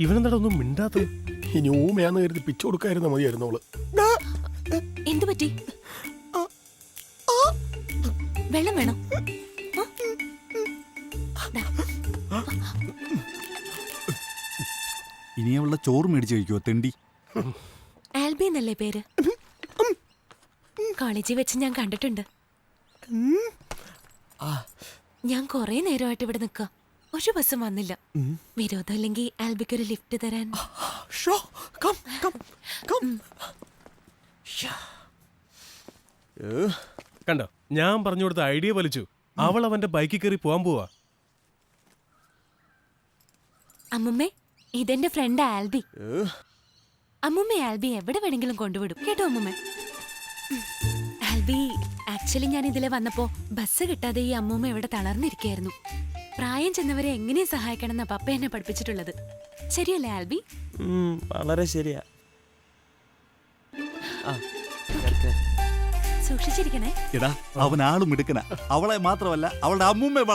ഇവനെന്താ ഒന്നും മിണ്ടാത്തത്? ഇനി ഊമയാന്ന് കരുതി പിച്ചു കൊടുക്കായിരുന്ന മതിയായിരുന്നു അവള്. എന്തു പറ്റി? വെള്ളം വേണോ? ഇനി അവളുടെ ചോറ് മേടിച്ച് കഴിക്കുവോ തെണ്ടി? ആൽബി എന്നല്ലേ പേര്? കോളേജിൽ വെച്ച് ഞാൻ കണ്ടിട്ടുണ്ട്. ഞാൻ കൊറേ നേരമായിട്ട് ഇവിടെ നിക്ക, ഒരു ബസ്സും വന്നില്ല. വിരോധമില്ലെങ്കിൽ ആൽബിക്ക് ഒരു ലിഫ്റ്റ് തരാൻ. കണ്ടോ, ഞാൻ പറഞ്ഞു കൊടുത്ത ഐഡിയ വലിച്ചു. അവൾ അവന്റെ ബൈക്കിൽ കയറി പോവാൻ പോവാ. അമ്മുമ്മേ, ഇതെന്റെ ഫ്രണ്ട് ആൽബി. അമ്മുമ്മ ആൽബി എവിടെ വേണമെങ്കിലും കൊണ്ടുവിടും കേട്ടോ അമ്മുമ്മ. ആൽബി, ആക്ച്വലി ഞാൻ ഇതിലെ വന്നപ്പോ ബസ് കിട്ടാതെ ഈ അമ്മൂമ്മ ഇവിടെ തളർന്നിരിക്കായിരുന്നു. പ്രായം ചെന്നവരെ എങ്ങനെ സഹായിക്കണം എന്നാ പപ്പ എന്നെ പഠിപ്പിച്ചിട്ടുള്ളത്. ശരിയല്ലേ ആൽബി? വളരെ ശരിയാ. സൂക്ഷിച്ചിരിക്കണേ. എടാ, അവൻ ആളും എടുക്കണ. അവളെ മാത്രമല്ല അവളുടെ അമ്മൂമ്മ